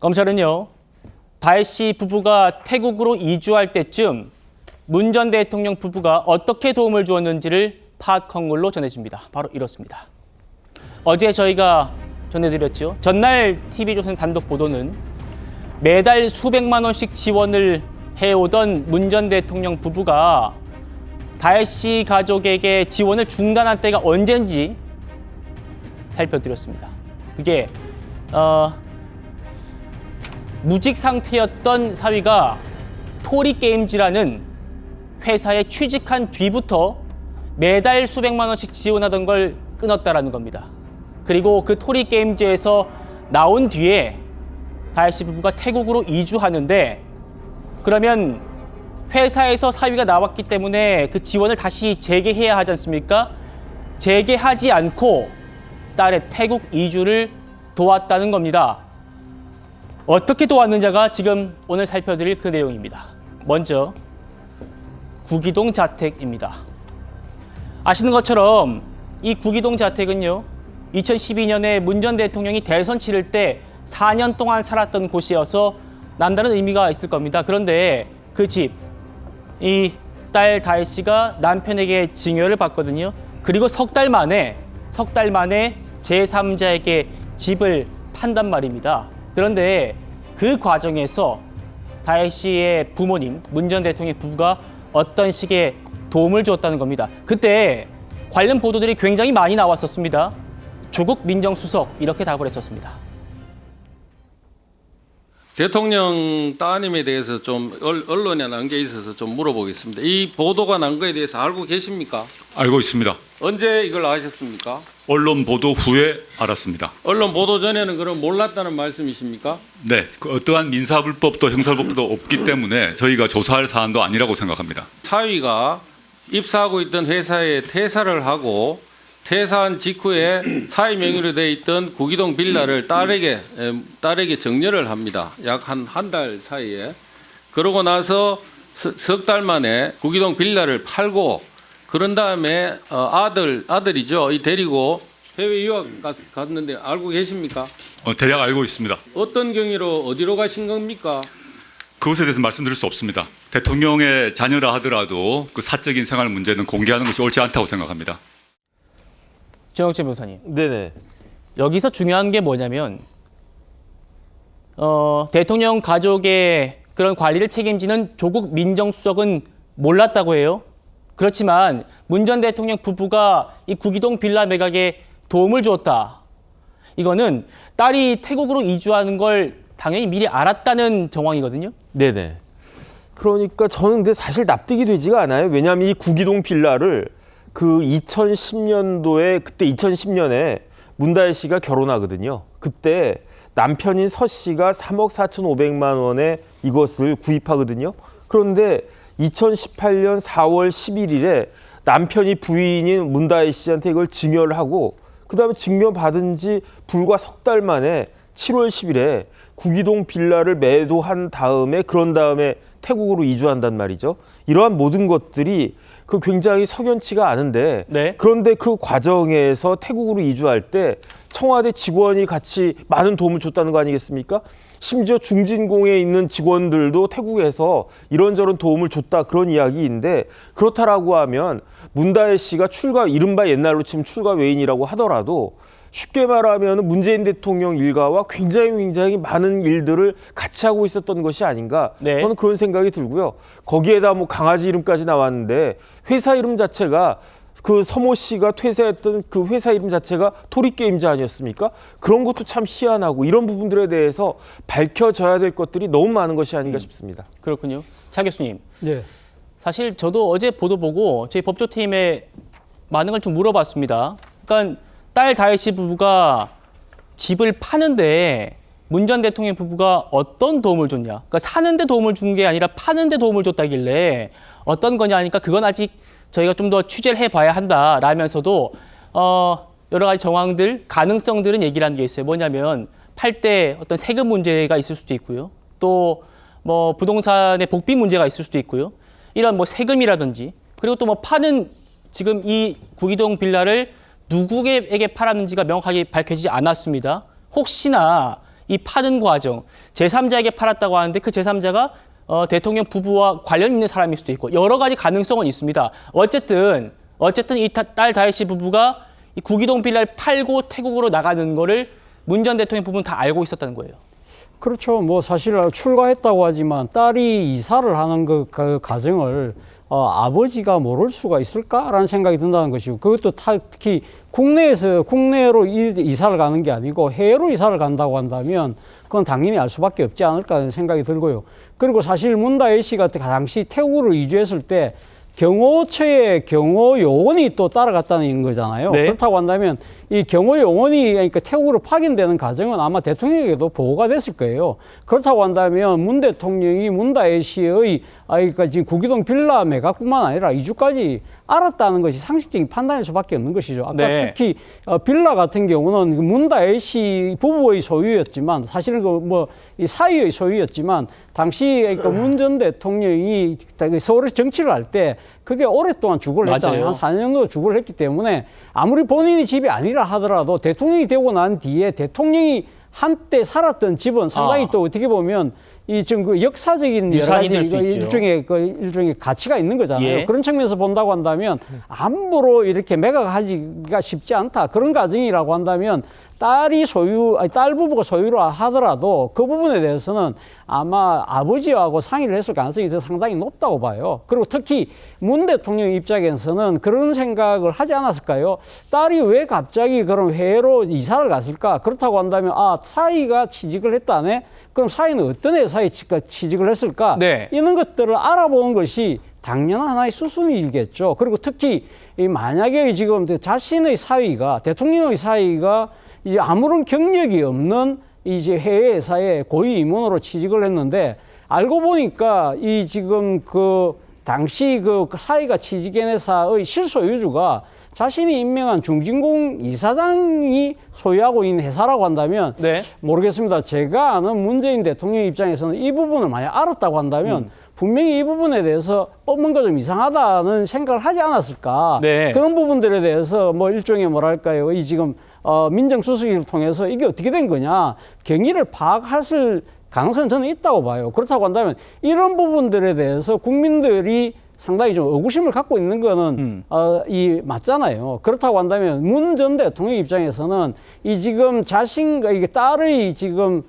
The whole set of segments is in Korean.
검찰은요, 다혜 씨 부부가 태국으로 이주할 때쯤 문 전 대통령 부부가 어떻게 도움을 주었는지를 파악한 걸로 전해집니다. 바로 이렇습니다. 어제 저희가 전해드렸죠. 전날 TV조선 단독 보도는 매달 수백만 원씩 지원을 해오던 문 전 대통령 부부가 다혜 씨 가족에게 지원을 중단한 때가 언젠지 살펴드렸습니다. 그게 무직 상태였던 사위가 토리게임즈라는 회사에 취직한 뒤부터 매달 수백만 원씩 지원하던 걸 끊었다라는 겁니다. 그리고 그 토리게임즈에서 나온 뒤에 다혜 씨 부부가 태국으로 이주하는데, 그러면 회사에서 사위가 나왔기 때문에 그 지원을 다시 재개해야 하지 않습니까? 재개하지 않고 딸의 태국 이주를 도왔다는 겁니다. 어떻게 도왔는지가 지금 오늘 살펴드릴 그 내용입니다. 먼저 구기동 자택입니다. 아시는 것처럼 이 구기동 자택은요, 2012년에 문 전 대통령이 대선 치를 때 4년 동안 살았던 곳이어서 남다른 의미가 있을 겁니다. 그런데 그 집, 이 딸 다혜 씨가 남편에게 증여를 받거든요. 그리고 석 달 만에 제3자에게 집을 판단 말입니다. 그런데 그 과정에서 다혜 씨의 부모님, 문 전 대통령의 부부가 어떤 식의 도움을 줬다는 겁니다. 그때 관련 보도들이 굉장히 많이 나왔었습니다. 조국 민정수석 이렇게 답을 했었습니다. 대통령 따님에 대해서 좀 언론에 난 게 있어서 좀 물어보겠습니다. 이 보도가 난 거에 대해서 알고 계십니까? 알고 있습니다. 언제 이걸 아셨습니까? 언론 보도 후에 알았습니다. 언론 보도 전에는 그럼 몰랐다는 말씀이십니까? 네, 그 어떠한 민사불법도 형사불법도 없기 때문에 저희가 조사할 사안도 아니라고 생각합니다. 사위가 입사하고 있던 회사에 퇴사를 하고 퇴사한 직후에 사위 명의로 되어 있던 구기동 빌라를 딸에게 정려를 합니다. 약 한 달 사이에. 그러고 나서 석 달 만에 구기동 빌라를 팔고, 그런 다음에 아들이죠. 이 데리고 해외 유학 갔는데 알고 계십니까? 대략 알고 있습니다. 어떤 경위로 어디로 가신 겁니까? 그것에 대해서 말씀드릴 수 없습니다. 대통령의 자녀라 하더라도 그 사적인 생활 문제는 공개하는 것이 옳지 않다고 생각합니다. 정영재 변호사님. 네네. 여기서 중요한 게 뭐냐면 대통령 가족의 그런 관리를 책임지는 조국 민정수석은 몰랐다고 해요. 그렇지만 문 전 대통령 부부가 이 구기동 빌라 매각에 도움을 주었다. 이거는 딸이 태국으로 이주하는 걸 당연히 미리 알았다는 정황이거든요. 네네. 그러니까 저는 근데 사실 납득이 되지가 않아요. 왜냐하면 이 구기동 빌라를 그 2010년도에, 그때 2010년에 문다혜 씨가 결혼하거든요. 그때 남편인 서 씨가 3억 4,500만 원에 이것을 구입하거든요. 그런데 2018년 4월 11일에 남편이 부인인 문다혜 씨한테 이걸 증여를 하고, 그 다음에 증여받은 지 불과 석 달 만에 7월 10일에 구기동 빌라를 매도한 다음에, 그런 다음에 태국으로 이주한단 말이죠. 이러한 모든 것들이 그 굉장히 석연치가 않은데, 네. 그런데 그 과정에서 태국으로 이주할 때 청와대 직원이 같이 많은 도움을 줬다는 거 아니겠습니까? 심지어 중진공에 있는 직원들도 태국에서 이런저런 도움을 줬다, 그런 이야기인데, 그렇다라고 하면 문다혜 씨가 이른바 옛날로 치면 출가 외인이라고 하더라도 쉽게 말하면 문재인 대통령 일가와 굉장히 많은 일들을 같이 하고 있었던 것이 아닌가. 네. 저는 그런 생각이 들고요. 거기에다 뭐 강아지 이름까지 나왔는데, 회사 이름 자체가 그 서모 씨가 퇴사했던 그 회사 이름 자체가 토리게임즈 아니었습니까? 그런 것도 참 희한하고, 이런 부분들에 대해서 밝혀져야 될 것들이 너무 많은 것이 아닌가 싶습니다. 그렇군요. 차 교수님. 네. 사실 저도 어제 보도 보고 저희 법조팀에 많은 걸 좀 물어봤습니다. 그러니까 딸 다혜 씨 부부가 집을 파는데 문 전 대통령 부부가 어떤 도움을 줬냐. 그러니까 사는데 도움을 준 게 아니라 파는데 도움을 줬다길래 어떤 거냐 하니까 그건 아직 저희가 좀 더 취재를 해봐야 한다라면서도 여러 가지 정황들, 가능성들은 얘기를 하는 게 있어요. 뭐냐면 팔 때 어떤 세금 문제가 있을 수도 있고요. 또 뭐 부동산의 복비 문제가 있을 수도 있고요. 이런 뭐 세금이라든지, 그리고 또 뭐 파는 지금 이 구기동 빌라를 누구에게 팔았는지가 명확하게 밝혀지지 않았습니다. 혹시나 이 파는 과정, 제3자에게 팔았다고 하는데 그 제3자가 대통령 부부와 관련 있는 사람일 수도 있고 여러 가지 가능성은 있습니다. 어쨌든 이 딸 다혜 씨 부부가 이 구기동 빌라를 팔고 태국으로 나가는 거를 문 전 대통령 부부는 다 알고 있었다는 거예요. 그렇죠. 뭐 사실 출가했다고 하지만 딸이 이사를 하는 그 과정을 아버지가 모를 수가 있을까라는 생각이 든다는 것이고, 그것도 특히 국내로 이사를 가는 게 아니고 해외로 이사를 간다고 한다면 그건 당연히 알 수밖에 없지 않을까 하는 생각이 들고요. 그리고 사실 문다혜 씨가 당시 태국으로 이주했을 때 경호처의 경호 요원이 또 따라갔다는 거잖아요. 네. 그렇다고 한다면 이 경호 요원이 그러니까 태국으로 파견되는 과정은 아마 대통령에게도 보고가 됐을 거예요. 그렇다고 한다면 문 대통령이 문다혜 씨의 그러니까 지금 구기동 빌라 매각뿐만 아니라 이주까지 알았다는 것이 상식적인 판단일 수밖에 없는 것이죠. 아까 네. 특히 빌라 같은 경우는 문다혜 씨 부부의 소유였지만 사실은 이 사위의 소유였지만 당시 그러니까 문 전 대통령이 서울에서 정치를 할 때 그게 오랫동안 주거를 했잖아요. 한 4년 정도 주거를 했기 때문에 아무리 본인이 집이 아니라 하더라도 대통령이 되고 난 뒤에 대통령이 한때 살았던 집은 상당히 또 어떻게 보면 이 지금 그 역사적인 유산이 될 수 있죠. 일종의 가치가 있는 거잖아요. 예. 그런 측면에서 본다고 한다면 함부로 이렇게 매각하기가 쉽지 않다. 그런 과정이라고 한다면 딸 부부가 소유라 하더라도 그 부분에 대해서는 아마 아버지하고 상의를 했을 가능성이 상당히 높다고 봐요. 그리고 특히 문 대통령 입장에서는 그런 생각을 하지 않았을까요? 딸이 왜 갑자기 그럼 해외로 이사를 갔을까? 그렇다고 한다면 사위가 취직을 했다네? 그럼 사위는 어떤 회사에 취직을 했을까? 네. 이런 것들을 알아보는 것이 당연한 하나의 수순이겠죠. 그리고 특히 만약에 지금 자신의 사위가 대통령의 사위가 이제 아무런 경력이 없는 이제 해외 회사에 고위 임원으로 취직을 했는데 알고 보니까 이 지금 그 당시 그 사위가 취직한 회사의 실소유주가 자신이 임명한 중진공 이사장이 소유하고 있는 회사라고 한다면 네. 모르겠습니다. 제가 아는 문재인 대통령 입장에서는 이 부분을 만약 알았다고 한다면 분명히 이 부분에 대해서 뭔가 좀 이상하다는 생각을 하지 않았을까. 네. 그런 부분들에 대해서 뭐 일종의 뭐랄까요. 이 지금 민정수석을 통해서 이게 어떻게 된 거냐. 경위를 파악하실 가능성은 저는 있다고 봐요. 그렇다고 한다면 이런 부분들에 대해서 국민들이 상당히 좀 의구심을 갖고 있는 거는 맞잖아요. 그렇다고 한다면 문 전 대통령 입장에서는 이 지금 자신과 이게 딸의 지금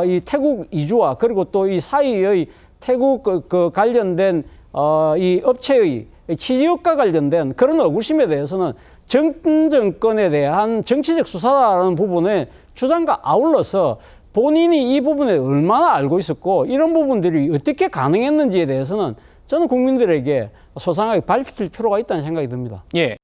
이 태국 이주와 그리고 또 이 사이의 태국 그 관련된 이 업체의 취지역과 관련된 그런 의구심에 대해서는 전 정권에 대한 정치적 수사라는 부분에 주장과 아울러서 본인이 이 부분에 얼마나 알고 있었고 이런 부분들이 어떻게 가능했는지에 대해서는 저는 국민들에게 소상하게 밝힐 필요가 있다는 생각이 듭니다. 예.